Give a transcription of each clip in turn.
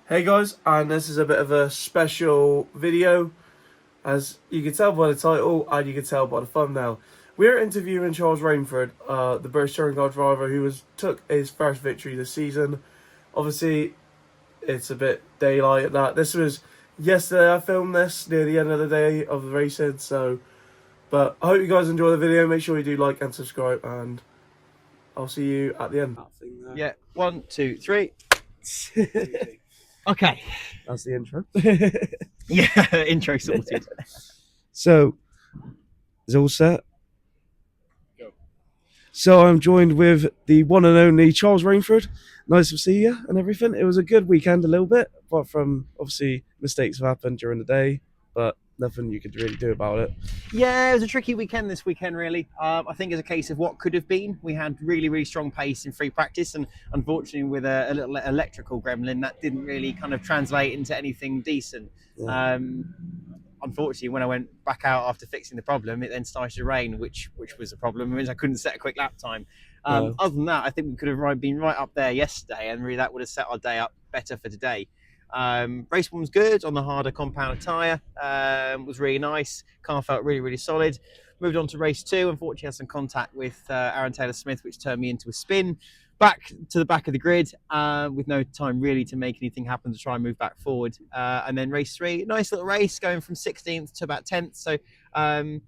Hey guys, and this is a bit of a special video, as you can tell by the title and you can tell by the thumbnail. We're interviewing Charles Rainford, the British touring car driver who took his first victory this season. Obviously, it's a bit daylight at that. This was yesterday. I filmed this near the end of the day of the racing, but I hope you guys enjoy the video. Make sure you do like and subscribe, and I'll see you at the end. Yeah, 1, 2, 3. Okay. That's the intro. Yeah, intro sorted. So, is all set? Go. So I'm joined with the one and only Charles Rainford. Nice to see you and everything. It was a good weekend a little bit, apart from obviously mistakes have happened during the day, but nothing you could really do about it. Yeah, it was a tricky weekend this weekend, really. I think it's a case of what could have been. We had really, really strong pace in free practice, and unfortunately with a little electrical gremlin, that didn't really kind of translate into anything decent. Yeah. Unfortunately, when I went back out after fixing the problem, it then started to rain, which was a problem, which I couldn't set a quick lap time. Other than that, I think we could have been right up there yesterday, and really that would have set our day up better for today. Race one was good on the harder compound tyre, was really nice. Car felt really, really solid. Moved on to race two. Unfortunately, had some contact with Aaron Taylor-Smith, which turned me into a spin. Back to the back of the grid with no time really to make anything happen to try and move back forward. And then race three, nice little race going from 16th to about 10th. So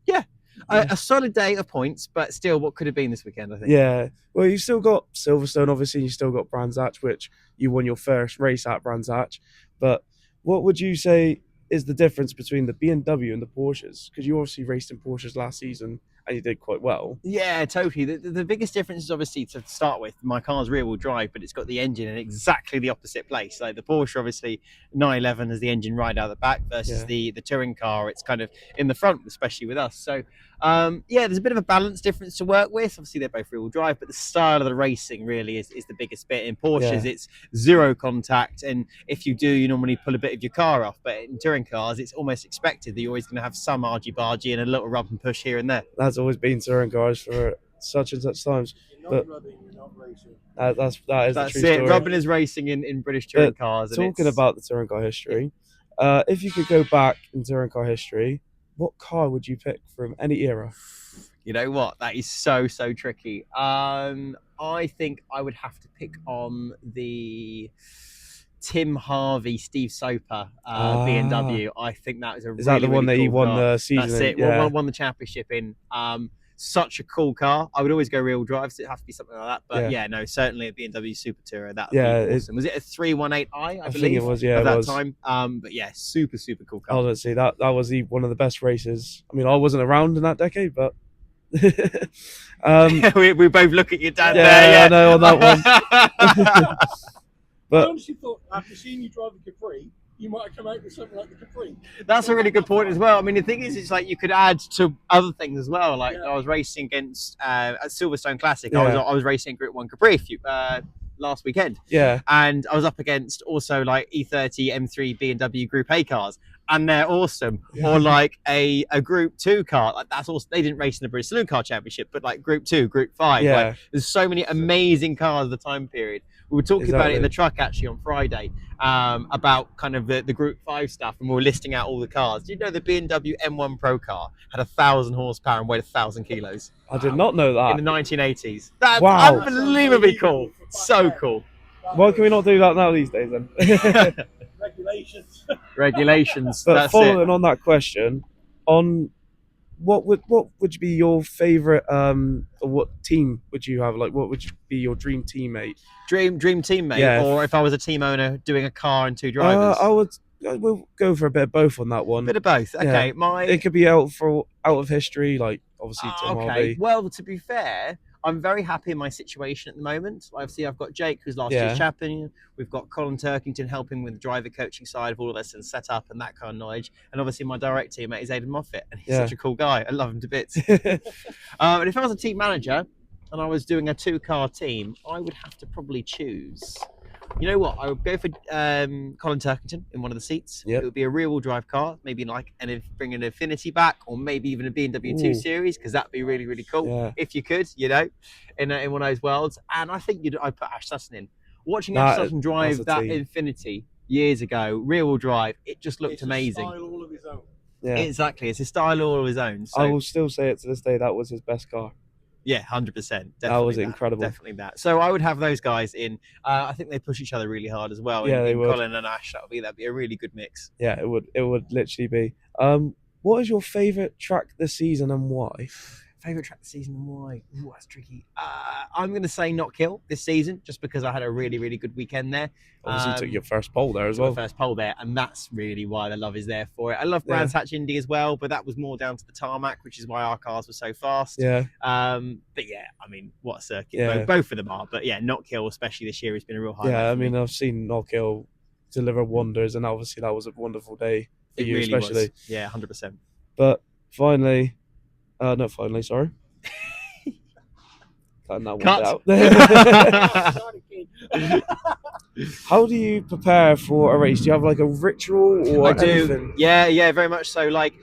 yeah, a solid day of points, but still what could have been this weekend, I think. Yeah. Well, you still got Silverstone, obviously. You still got Brands Hatch, which you won your first race at Brands Hatch. But what would you say is the difference between the BMW and the Porsches? Because you obviously raced in Porsches last season and you did quite well. Yeah, totally. The biggest difference is obviously, to start with, my car's rear-wheel drive, but it's got the engine in exactly the opposite place. Like the Porsche, obviously, 911 has the engine right out the back versus the touring car. It's kind of in the front, especially with us. So, yeah, there's a bit of a balance difference to work with. Obviously, they're both rear-wheel drive, but the style of the racing really is the biggest bit. In Porsches, it's zero contact, and if you do, you normally pull a bit of your car off. But in touring cars, it's almost expected that you're always going to have some argy-bargy and a little rub and push here and there. That's always been touring cars for such and such times. But that's the true story. Rubbing is racing in British touring cars. Talking about the touring car history, if you could go back in touring car history, what car would you pick from any era? You know what? That is so tricky. I think I would have to pick on the Tim Harvey, Steve Soper BMW. I think that is a Is that the one that he won the season? That's it. Yeah. Won the championship in. Such a cool car. I would always go rear-wheel drive, so it'd have to be something like that. But yeah, no, certainly a BMW Super Tourer. That would be awesome. Was it a 318i? I believe think it was. Yeah, at that time. But yeah, super cool car. Honestly, that was one of the best races. I mean, I wasn't around in that decade, but we both look at your dad there. Yeah, I know on that one. But I honestly thought, after seeing you drive the Capri, you might have come out with something like the Capri. That's a really good point as well. I mean, the thing is, it's like you could add to other things as well. Like I was racing against at Silverstone Classic. I was racing Group 1 Capri last weekend. Yeah. And I was up against also like E30 M3 B&W Group A cars. And they're awesome. Yeah. Or like a Group 2 car. Like that's also, they didn't race in the British Saloon Car Championship, but like Group 2, Group 5. Yeah. Like, there's so many amazing cars of the time period. We were talking about it in the truck actually on Friday, about kind of the Group 5 stuff, and we were listing out all the cars. Do you know the B&W M1 Pro car had 1,000 horsepower and weighed 1,000 kilos? I did not know that. In the 1980s. That's unbelievably cool. So cool. Why can we not do that now these days then? Regulations. But that's following on that question, on what would be your favorite or what team would you have? Like, what would be your dream teammate? Dream teammate, or if I was a team owner doing a car and two drivers? We'll go for a bit of both on that one. Bit of both. Okay, it could be out of history, like obviously Tim Harvey. Well, to be fair, I'm very happy in my situation at the moment. Obviously, I've got Jake, who's last year's champion. We've got Colin Turkington helping with the driver coaching side of all of this and setup and that kind of knowledge. And obviously, my direct teammate is Aidan Moffat, and he's such a cool guy. I love him to bits. And if I was a team manager and I was doing a two-car team, I would have to probably choose. You know what? I would go for Colin Turkington in one of the seats. It would be a rear-wheel drive car, maybe like bring an Infinity back, or maybe even a BMW 2 Series, because that'd be really cool if you could, you know, in one of those worlds. And I think I'd put Ash Sutton in. Watching Ash Sutton drive that Infinity years ago, rear-wheel drive. It just looked It's amazing. A style all of his own. Yeah. Exactly, it's a style all of his own. So I will still say it to this day. That was his best car. yeah, 100%. That was incredible. Definitely that. So I would have those guys in. I think they push each other really hard as well. Yeah, they would. Colin and Ash, that'd be a really good mix. Yeah, it would. It would literally be. What is your favourite track this season and why? Favorite track this season and why? Ooh, that's tricky. I'm going to say Not Kill this season, just because I had a really, really good weekend there. Obviously, you took your first pole there as My well. first pole there, and that's really why the love is there for it. I love Brands Hatch Indy as well, but that was more down to the tarmac, which is why our cars were so fast. Yeah. But yeah, I mean, what a circuit. Yeah. Both of them are, but yeah, Not Kill, especially this year, has been a real highlight. Yeah, I for me. mean, I've seen Knockhill deliver wonders, and obviously that was a wonderful day for It you, really especially. was. Yeah, 100%. But finally, not finally, sorry. Cutting that one out. How do you prepare for a race? Do you have like a ritual or I do. anything? Yeah, very much so. Like,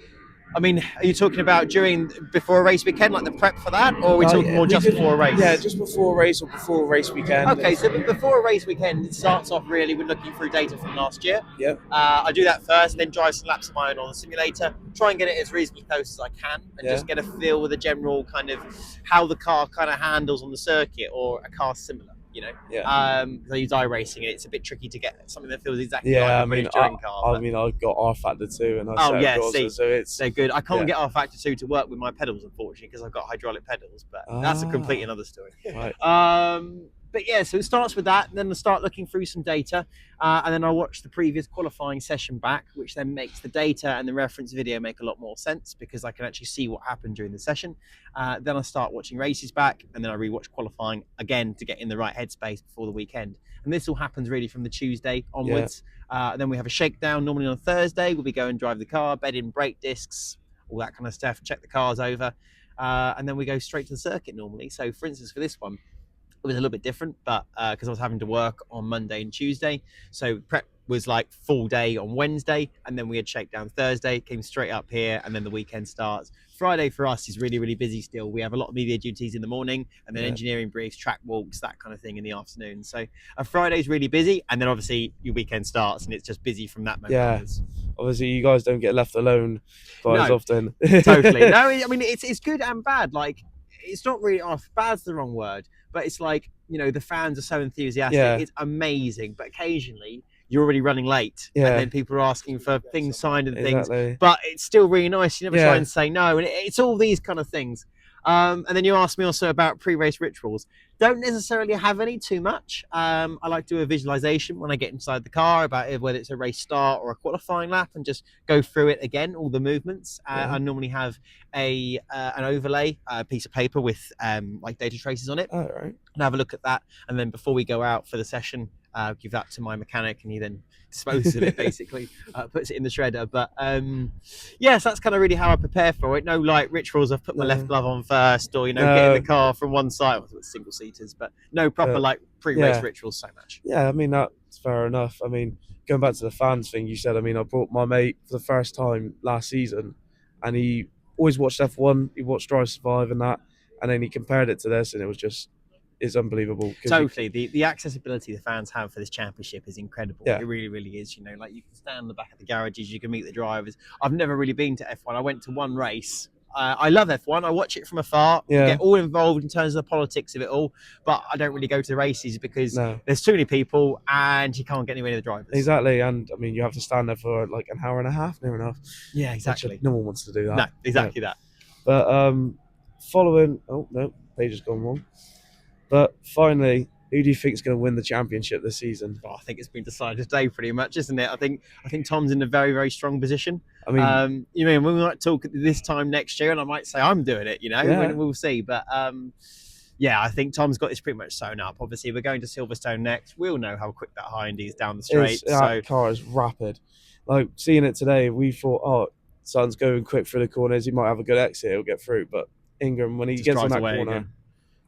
I mean, are you talking about before a race weekend, like the prep for that, or are we talking more just before a race? Yeah, just before a race or before a race weekend. Okay, so before a race weekend, it starts off really with looking through data from last year. Yeah. I do that first, then drive some laps of my own on the simulator, try and get it as reasonably close as I can, and just get a feel with a general kind of how the car kind of handles on the circuit, or a car similar. You know, because I use iRacing, and it's a bit tricky to get something that feels exactly like a British touring car. I mean, I've got R Factor 2, and they're good. I can't get R Factor 2 to work with my pedals, unfortunately, because I've got hydraulic pedals. But that's a complete another story. Right. But yeah, so it starts with that, and then I start looking through some data, and then I watch the previous qualifying session back, which then makes the data and the reference video make a lot more sense, because I can actually see what happened during the session. Then I start watching races back, and then I rewatch qualifying again to get in the right headspace before the weekend. And this all happens really from the Tuesday onwards. Then we have a shakedown normally on Thursday, where we go and drive the car, bed in brake discs, all that kind of stuff, check the cars over, and then we go straight to the circuit normally. So for instance, for this one, it was a little bit different, but because I was having to work on Monday and Tuesday, so prep was like full day on Wednesday, and then we had shakedown Thursday, came straight up here, and then the weekend starts. Friday for us is really, really busy still. We have a lot of media duties in the morning, and then engineering briefs, track walks, that kind of thing in the afternoon. So Friday's really busy, and then obviously your weekend starts, and it's just busy from that moment onwards. Obviously you guys don't get left alone quite as often. Totally. No, I mean, it's good and bad. Like, it's not really off. Bad's the wrong word, but it's like, you know, the fans are so enthusiastic. Yeah. It's amazing, but occasionally you're already running late, and then people are asking for things signed and things. But it's still really nice. You never try and say no, and it's all these kind of things. And then you asked me also about pre-race rituals. Don't necessarily have any too much. I like to do a visualization when I get inside the car about whether it's a race start or a qualifying lap, and just go through it again, all the movements. I normally have an overlay, a piece of paper with like data traces on it. Oh, right. And have a look at that. And then before we go out for the session, give that to my mechanic, and he then disposes of it, basically, puts it in the shredder. But yes, that's kind of really how I prepare for it. No like rituals of put my left glove on first, or, you know, get in the car from one side with single seaters, but no proper like pre-race rituals so much. Yeah, I mean, that's fair enough. I mean, going back to the fans thing you said, I mean, I brought my mate for the first time last season, and he always watched F1, he watched Drive Survive and that, and then he compared it to this, and it was just, it's unbelievable. Totally. The accessibility the fans have for this championship is incredible. It really, really is. You know, like, you can stand in the back of the garages, you can meet the drivers. I've never really been to F1. I went to one race. I love F1. I watch it from afar. Get all involved in terms of the politics of it all, but I don't really go to the races because there's too many people and you can't get anywhere near the drivers. Exactly. And I mean, you have to stand there for like an hour and a half, near enough. Yeah, exactly. No one wants to do that. No, exactly that. But following, oh no, page has gone wrong. But finally, who do you think is going to win the championship this season? I think it's been decided today, pretty much, isn't it? I think Tom's in a very, very strong position. I mean, you mean, we might talk this time next year, and I might say I'm doing it. You know, we'll see. But yeah, I think Tom's got this pretty much sewn up. Obviously, we're going to Silverstone next. We'll know how quick that high Indy is down the straight. That car is rapid. Like, seeing it today, we thought, oh, Son's going quick through the corners. He might have a good exit. He'll get through. But Ingram, when he gets on that corner. Again.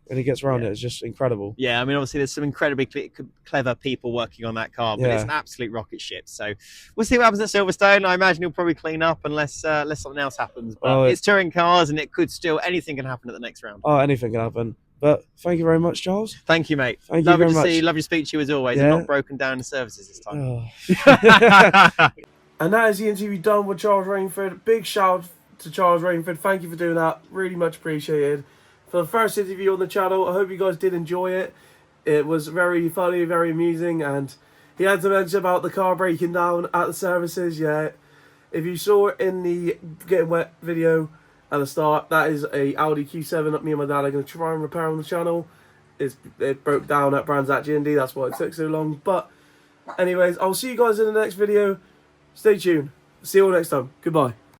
When he gets around it, it's just incredible. Yeah, I mean, obviously there's some incredibly clever people working on that car, but it's an absolute rocket ship. So we'll see what happens at Silverstone. I imagine he'll probably clean up unless something else happens. But it's touring cars, and it could still, anything can happen at the next round. Oh, anything can happen. But thank you very much, Charles. Thank you, mate. Thank you Lovely very to much. see you. Lovely to speak to you as always. Yeah. And not broken down the services this time. Oh. And that is the interview done with Charles Rainford. Big shout to Charles Rainford. Thank you for doing that. Really much appreciated. For the first interview on the channel, I hope you guys did enjoy it. It was very funny, very amusing, and he had to mention about the car breaking down at the services. Yeah, if you saw it in the Getting Wet video at the start, that is a Audi Q7 that me and my dad are going to try and repair on the channel. It broke down at Brands at G&D, that's why it took so long. But anyways, I'll see you guys in the next video. Stay tuned. See you all next time. Goodbye.